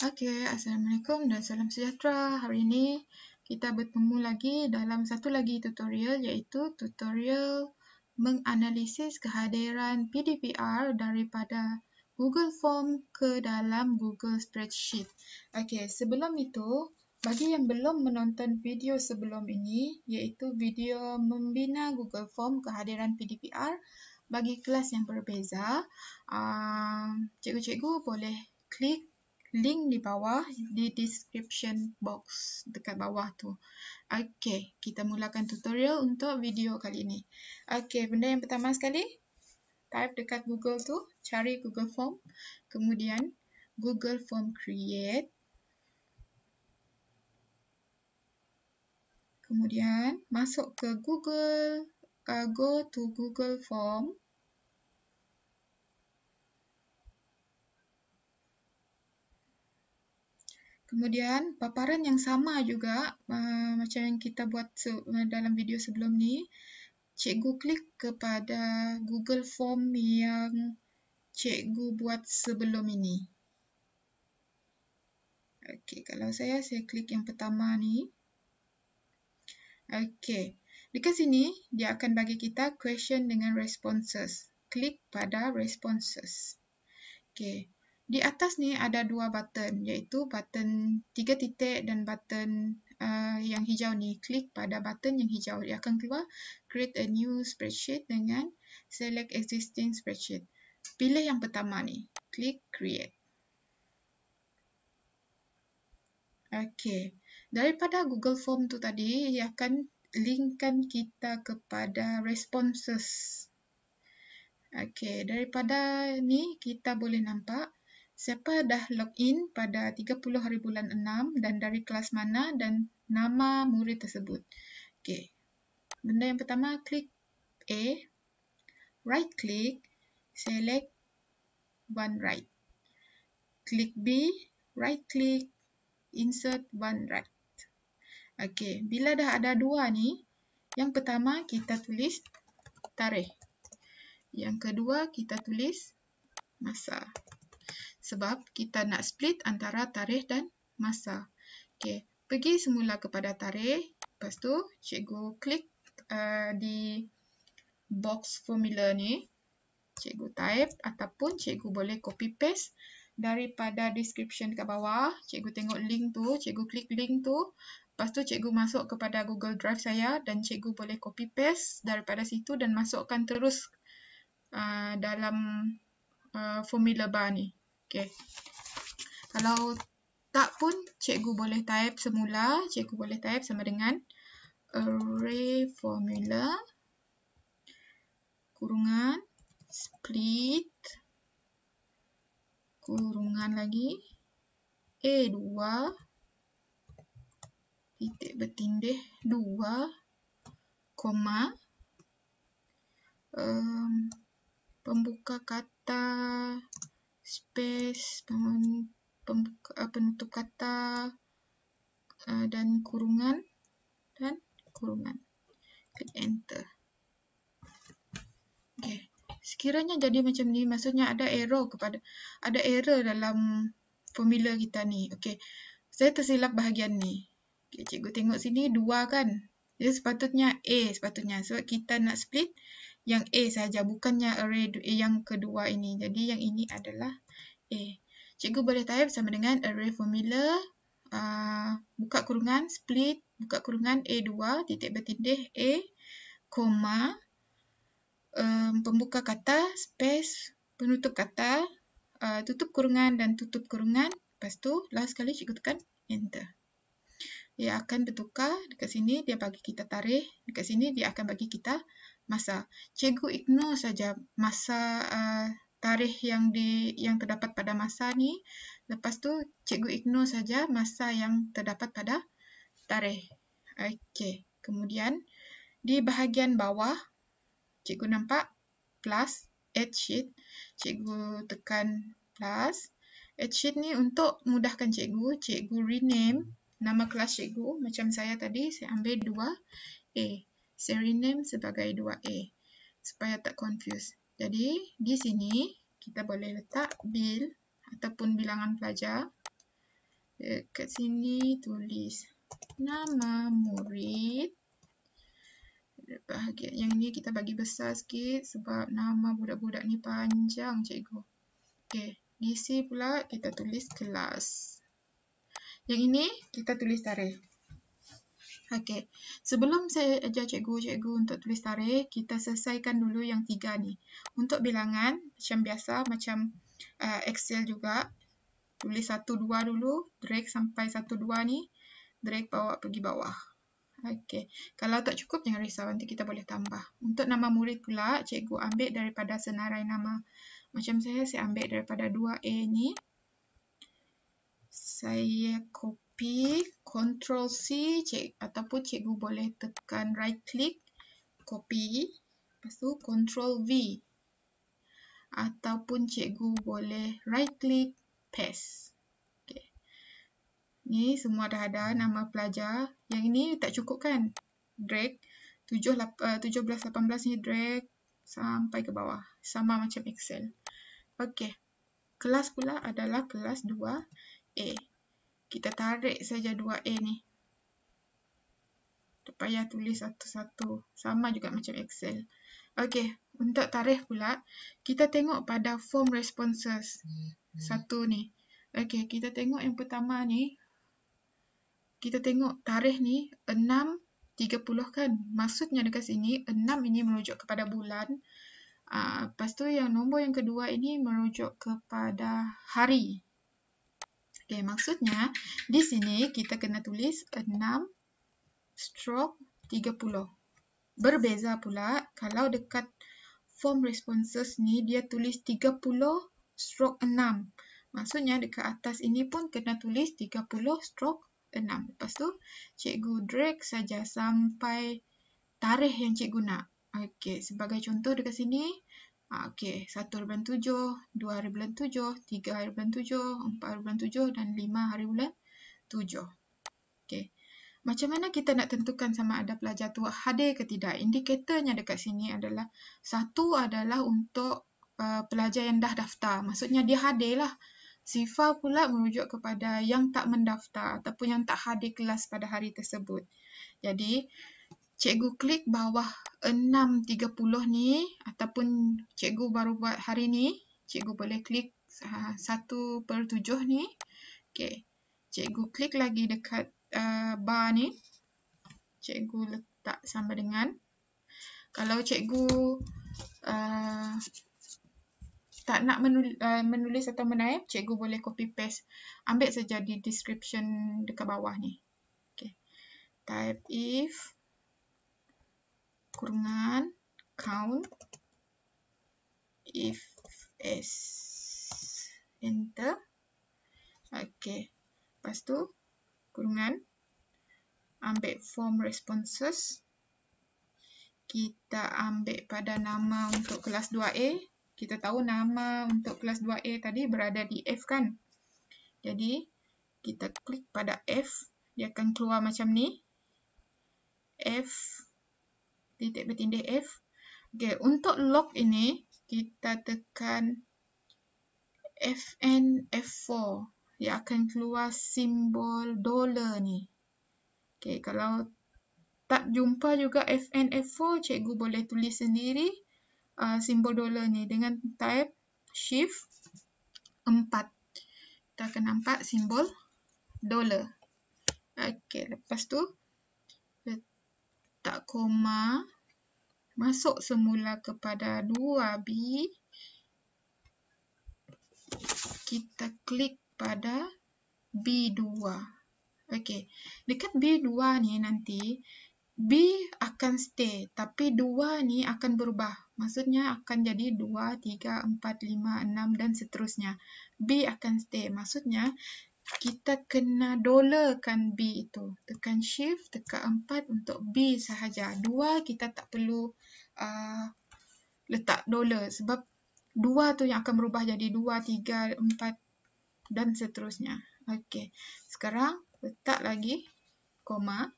Okey, Assalamualaikum dan salam sejahtera. Hari ini kita bertemu lagi dalam satu lagi tutorial, iaitu tutorial menganalisis kehadiran PDPR daripada Google Form ke dalam Google Spreadsheet. Okey, sebelum itu, bagi yang belum menonton video sebelum ini, iaitu video membina Google Form kehadiran PDPR bagi kelas yang berbeza, cikgu-cikgu boleh klik link di bawah, di description box dekat bawah tu. Okey, kita mulakan tutorial untuk video kali ini. Okey, benda yang pertama sekali, type dekat Google tu, cari Google Form, kemudian Google Form Create. Kemudian masuk ke Google, go to Google Form. Kemudian paparan yang sama juga macam yang kita buat dalam video sebelum ni, cikgu klik kepada Google Form yang cikgu buat sebelum ini. Okey, kalau saya klik yang pertama ni. Okey, dekat sini dia akan bagi kita question dengan responses. Klik pada responses. Okey. Di atas ni ada dua button, iaitu button 3 titik dan button yang hijau ni. Klik pada button yang hijau. Dia akan keluar create a new spreadsheet dengan select existing spreadsheet. Pilih yang pertama ni. Klik create. Okey. Daripada Google Form tu tadi, dia akan linkkan kita kepada responses. Okey, daripada ni kita boleh nampak siapa dah login pada 30 hari bulan 6 dan dari kelas mana dan nama murid tersebut. Okey. Benda yang pertama, klik A, right click, select one right. Klik B, right click, insert one right. Okey, bila dah ada dua ni, yang pertama kita tulis tarikh. Yang kedua kita tulis masa. Sebab kita nak split antara tarikh dan masa. Okey, pergi semula kepada tarikh. Lepas tu, cikgu klik di box formula ni. Cikgu type ataupun cikgu boleh copy paste daripada description kat bawah. Cikgu tengok link tu, cikgu klik link tu. Lepas tu cikgu masuk kepada Google Drive saya dan cikgu boleh copy paste daripada situ dan masukkan terus dalam formula bar ni. Okay. Kalau tak pun, cikgu boleh type semula. Cikgu boleh type sama dengan array formula kurungan split kurungan lagi A2 titik bertindih 2 koma pembuka kata space penutup kata dan kurungan. Klik enter. Okey. Sekiranya jadi macam ni, maksudnya ada error dalam formula kita ni. Okey. Saya tersilap bahagian ni. Okey, cikgu tengok sini 2 kan. Dia sepatutnya A sepatutnya. Sebab kita nak split yang A saja, bukannya array yang kedua ini. Jadi yang ini adalah A. Cikgu boleh type sama dengan array formula buka kurungan split buka kurungan A2 titik bertindih A, koma pembuka kata space penutup kata tutup kurungan dan tutup kurungan. Lepas tu last kali cikgu tekan enter. Dia akan bertukar. Dekat sini dia bagi kita tarikh, dekat sini dia akan bagi kita masa. Cikgu ignore saja masa tarikh yang terdapat pada masa ni. Lepas tu cikgu ignore saja masa yang terdapat pada tarikh. Okey. Kemudian di bahagian bawah cikgu nampak plus add sheet. Cikgu tekan plus. Add sheet ni untuk mudahkan cikgu rename nama kelas cikgu. Macam saya tadi, saya ambil 2A. Saya rename sebagai 2A supaya tak confuse. Jadi, di sini kita boleh letak bil ataupun bilangan pelajar. Dekat sini tulis nama murid. Bahagian yang ni kita bagi besar sikit sebab nama budak-budak ni panjang cikgu. Okey, di sini pula kita tulis kelas. Yang ini kita tulis tarikh. Okey, sebelum saya ajar cikgu untuk tulis tarikh, kita selesaikan dulu yang 3 ni. Untuk bilangan, macam biasa, macam Excel juga, tulis 1, 2 dulu, drag sampai 1, 2 ni, drag bawa pergi bawah. Okey, kalau tak cukup jangan risau, nanti kita boleh tambah. Untuk nama murid pula, cikgu ambil daripada senarai nama. Macam saya ambil daripada 2A ni. Saya copy, Ctrl C, ataupun cikgu boleh tekan right click, copy, lepas tu Ctrl V. Ataupun cikgu boleh right click, paste. Okay. Ni semua dah ada nama pelajar. Yang ini tak cukup kan? Drag, 17, 18 ni drag sampai ke bawah. Sama macam Excel. Okey. Kelas pula adalah kelas 2A. Kita tarik saja 2A ni. Tak payah tulis satu-satu. Sama juga macam Excel. Okey, untuk tarikh pula, kita tengok pada form responses. Satu ni. Okey, kita tengok yang pertama ni. Kita tengok tarikh ni 6.30 kan. Maksudnya dekat sini, 6 ini merujuk kepada bulan. Lepas tu yang nombor yang kedua ini merujuk kepada hari. Okey, maksudnya di sini kita kena tulis 6/30. Berbeza pula kalau dekat form responses ni dia tulis 30/6. Maksudnya dekat atas ini pun kena tulis 30/6. Lepas tu cikgu drag saja sampai tarikh yang cikgu nak. Okey, sebagai contoh dekat sini, okey, 1 hari bulan 7, 2 hari bulan 7, 3 hari bulan 7, 4 hari bulan 7 dan 5 hari bulan 7. Okey. Macam mana kita nak tentukan sama ada pelajar tu hadir ke tidak? Indikatornya dekat sini adalah satu adalah untuk pelajar yang dah daftar. Maksudnya dia hadir lah. Sifar pula merujuk kepada yang tak mendaftar ataupun yang tak hadir kelas pada hari tersebut. Jadi, cikgu klik bawah 6.30 ni ataupun cikgu baru buat hari ni, cikgu boleh klik 1/7 ni. Okey. Cikgu klik lagi dekat bar ni. Cikgu letak sama dengan. Kalau cikgu tak nak menulis atau menaip, cikgu boleh copy paste. Ambil saja di description dekat bawah ni. Okay. Type if kurungan count if s. Enter. Okey. Lepas tu kurungan, ambil form responses. Kita ambil pada nama untuk kelas 2A. Kita tahu nama untuk kelas 2A tadi berada di F kan. Jadi, kita klik pada F. Dia akan keluar macam ni. F, titik bertindih F. Okey, untuk log ini, kita tekan FN F4. Dia akan keluar simbol dollar ni. Okey, kalau tak jumpa juga FN F4, cikgu boleh tulis sendiri simbol dollar ni dengan type shift 4. Kita akan nampak simbol dollar. Okey, lepas tu letak koma, masuk semula kepada 2B. Kita klik pada B2. Okey, dekat B2 ni nanti B akan stay, tapi 2 ni akan berubah. Maksudnya akan jadi 2, 3, 4, 5, 6 dan seterusnya. B akan stay. Maksudnya kita kena dollarkan B itu. Tekan shift, tekan 4 untuk B sahaja. 2 kita tak perlu letak dollar sebab 2 tu yang akan berubah jadi 2, 3, 4 dan seterusnya. Okey, sekarang letak lagi koma.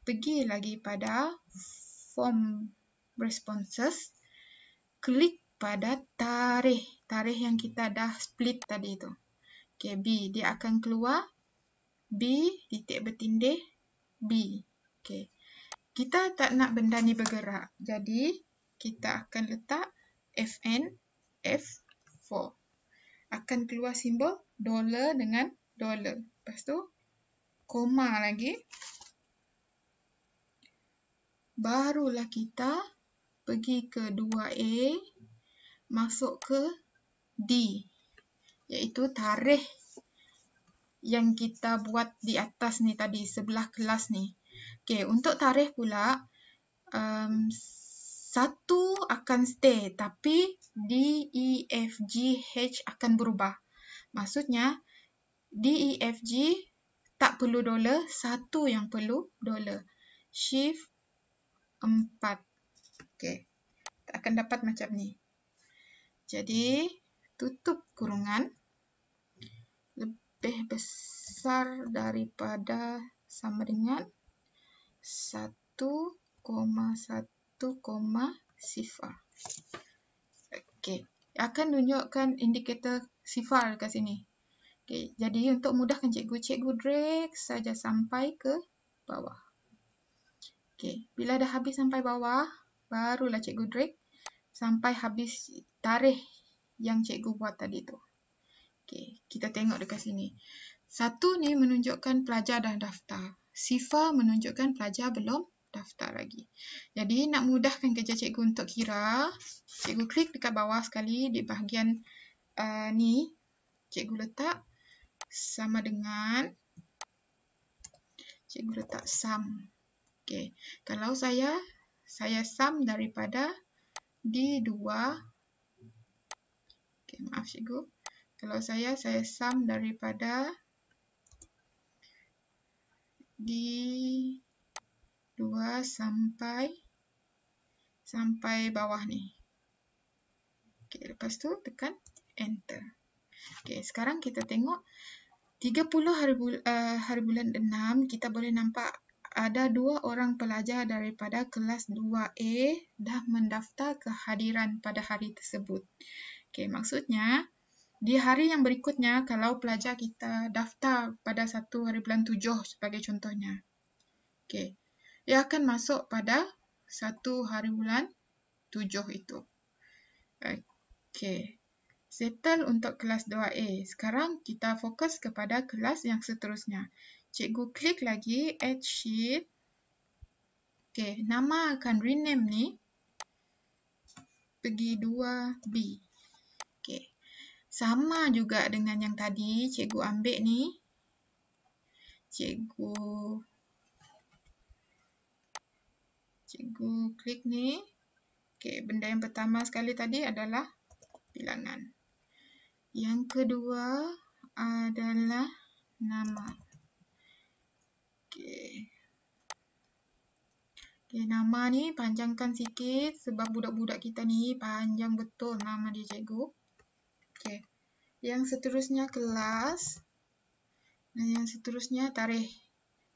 Pergi lagi pada form responses. Klik pada tarikh. Tarikh yang kita dah split tadi tu. Okey, B. Dia akan keluar B titik bertindih B. Okey. Kita tak nak benda ni bergerak. Jadi, kita akan letak FN F4. Akan keluar simbol dollar dengan dollar. Lepas tu, koma lagi. Barulah kita pergi ke 2A, masuk ke D, iaitu tarikh yang kita buat di atas ni tadi, sebelah kelas ni. Okey, untuk tarikh pula, satu akan stay, tapi D, E, F, G, H akan berubah. Maksudnya, D, E, F, G tak perlu dollar, satu yang perlu dollar. Shift 4. Okey, kita akan dapat macam ni. Jadi, tutup kurungan lebih besar daripada sama dengan 1,1, sifar. Okey, akan tunjukkan indikator sifar kat sini. Okey, jadi untuk mudahkan cikgu drag saja sampai ke bawah. Okey, bila dah habis sampai bawah, barulah cikgu drag sampai habis tarikh yang cikgu buat tadi tu. Okey, kita tengok dekat sini. 1 ni menunjukkan pelajar dah daftar. Sifar menunjukkan pelajar belum daftar lagi. Jadi, nak mudahkan kerja cikgu untuk kira, cikgu klik dekat bawah sekali di bahagian ni. Cikgu letak sama dengan, cikgu letak sum. Okey, kalau saya sum daripada D2. Okey, maaf cikgu. Kalau saya sum daripada D2 sampai bawah ni. Okey, lepas tu tekan enter. Okey, sekarang kita tengok 30 hari bulan 6, kita boleh nampak ada 2 orang pelajar daripada kelas 2A dah mendaftar kehadiran pada hari tersebut. Okey, maksudnya di hari yang berikutnya, kalau pelajar kita daftar pada 1 hari bulan 7 sebagai contohnya. Okey, ia akan masuk pada 1 hari bulan 7 itu. Okey, settle untuk kelas 2A. Sekarang kita fokus kepada kelas yang seterusnya. Cikgu klik lagi add sheet. Okey, nama akan rename ni pergi 2B. Okey, sama juga dengan yang tadi, cikgu ambil ni. Cikgu klik ni. Okey, benda yang pertama sekali tadi adalah bilangan. Yang kedua adalah nama. Okey, nama ni panjangkan sikit sebab budak-budak kita ni panjang betul nama dia cikgu. Okey, yang seterusnya kelas. Dan yang seterusnya tarikh.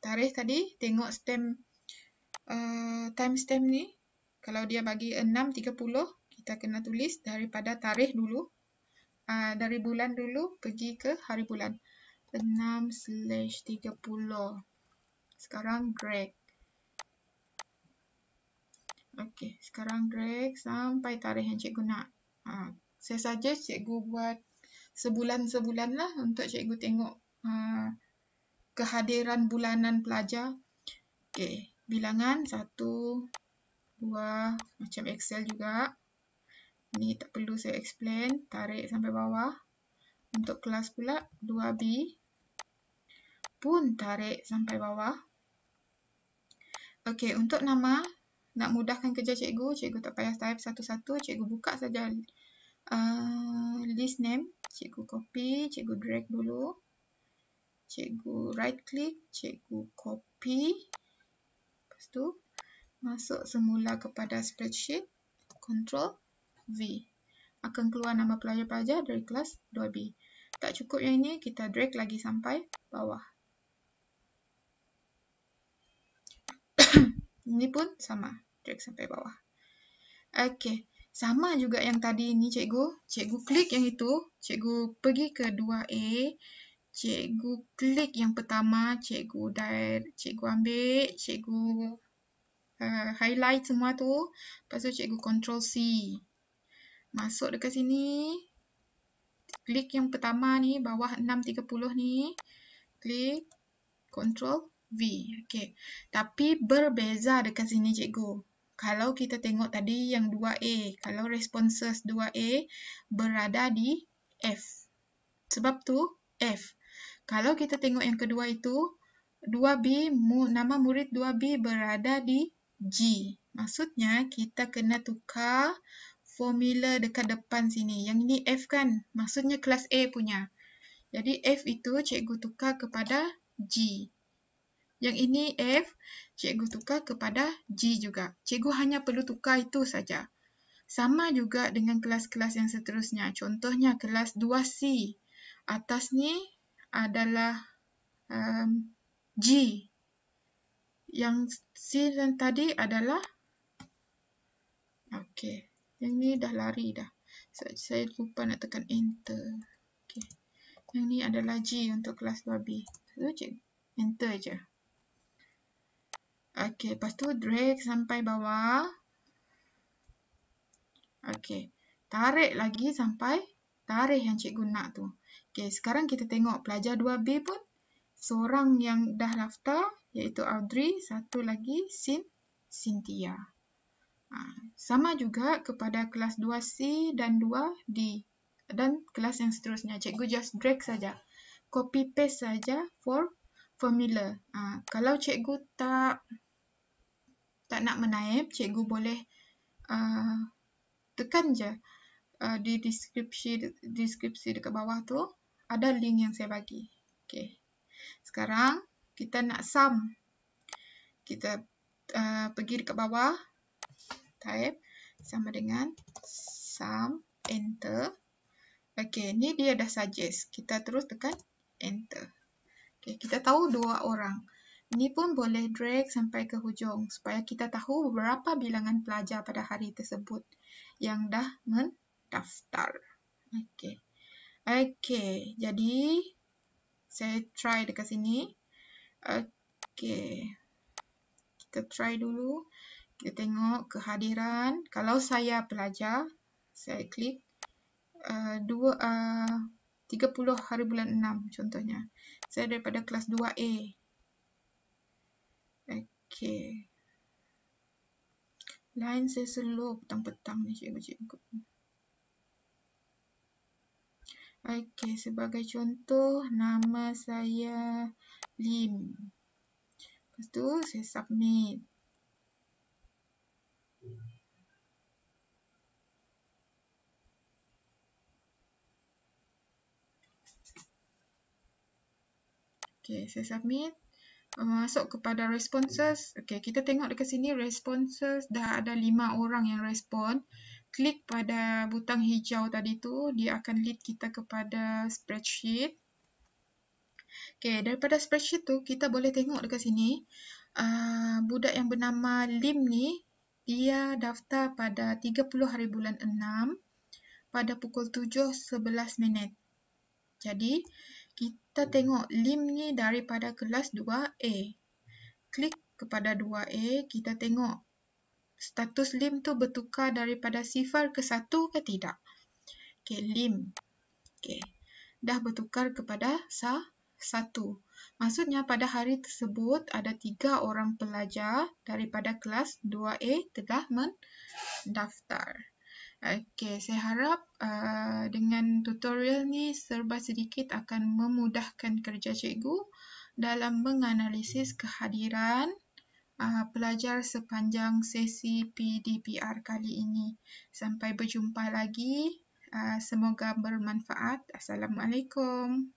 Tarikh tadi tengok timestamp ni. Kalau dia bagi 6.30, kita kena tulis daripada tarikh dulu. Dari bulan dulu pergi ke hari bulan. 6/30. Sekarang drag. Okey, sekarang drag sampai tarikh yang cikgu nak. Saya saja cikgu buat sebulan-sebulan lah untuk cikgu tengok kehadiran bulanan pelajar. Okey, bilangan 1, 2, macam Excel juga. Ni tak perlu saya explain, tarik sampai bawah. Untuk kelas pula 2B pun tarik sampai bawah. Okey, untuk nama, nak mudahkan kerja cikgu tak payah type satu-satu, cikgu buka saja list name, cikgu copy, cikgu drag dulu. Cikgu right click, cikgu copy. Lepas tu masuk semula kepada spreadsheet, Ctrl V. Akan keluar nama pelajar-pelajar dari kelas 2B. Tak cukup yang ini, kita drag lagi sampai bawah. Ini pun sama, drag sampai bawah. Okey, sama juga yang tadi ni cikgu. Cikgu klik yang itu, cikgu pergi ke 2A. cikgu klik yang pertama, cikgu ambil, cikgu highlight semua tu. Lepas tu cikgu Ctrl C. Masuk dekat sini. Klik yang pertama ni, bawah 630 ni. Klik, Ctrl V. Okay. Tapi berbeza dekat sini cikgu. Kalau kita tengok tadi yang 2A, kalau responses 2A berada di F. Sebab tu F. Kalau kita tengok yang kedua itu, 2B, nama murid 2B berada di G. Maksudnya kita kena tukar formula dekat depan sini. Yang ini F kan? Maksudnya kelas A punya. Jadi F itu cikgu tukar kepada G. Yang ini F, cikgu tukar kepada G juga. Cikgu hanya perlu tukar itu saja. Sama juga dengan kelas-kelas yang seterusnya. Contohnya kelas 2C. Atas ni adalah G. Yang C dan tadi adalah okey. Yang ni dah lari dah. Saya lupa nak tekan enter. Okey. Yang ni adalah G untuk kelas 2B. So, enter je. Okey, lepas tu drag sampai bawah. Okey. Tarik lagi sampai tarikh yang cikgu nak tu. Okey, sekarang kita tengok pelajar 2B pun seorang yang dah daftar iaitu Audrey, satu lagi Cynthia. Sama juga kepada kelas 2C dan 2D dan kelas yang seterusnya. Cikgu just drag saja. Copy paste saja for formula. Kalau cikgu tak nak menaip, cikgu boleh tekan je di deskripsi dekat bawah tu ada link yang saya bagi. Okey. Sekarang kita nak sum. Kita pergi dekat bawah, type sama dengan sum, enter. Okey, ni dia dah suggest. Kita terus tekan enter. Okey, kita tahu 2 orang. Ini pun boleh drag sampai ke hujung supaya kita tahu berapa bilangan pelajar pada hari tersebut yang dah mendaftar. Okey. Okey, jadi saya try dekat sini. Okey. Kita try dulu. Kita tengok kehadiran. Kalau saya pelajar, saya klik 30 hari bulan 6 contohnya. Saya daripada kelas 2A. Okey. Line saya slow petang-petang ni cikgu-cikgu. Okey, sebagai contoh nama saya Lim. Lepas tu saya submit. Okey, saya submit. Masuk kepada responses. Okey, kita tengok dekat sini responses dah ada 5 orang yang respon. Klik pada butang hijau tadi tu, dia akan lead kita kepada spreadsheet. Okey, daripada spreadsheet tu kita boleh tengok dekat sini budak yang bernama Lim ni dia daftar pada 30 hari bulan 6 pada pukul 7.11 minit. Jadi kita tengok Lim ni daripada kelas 2A. Klik kepada 2A, kita tengok status Lim tu bertukar daripada 0 ke 1 ke tidak. Okey, Lim. Okey. Dah bertukar kepada 1. Maksudnya pada hari tersebut ada 3 orang pelajar daripada kelas 2A telah mendaftar. Okey, saya harap dengan tutorial ni serba sedikit akan memudahkan kerja cikgu dalam menganalisis kehadiran pelajar sepanjang sesi PDPR kali ini. Sampai berjumpa lagi. Semoga bermanfaat. Assalamualaikum.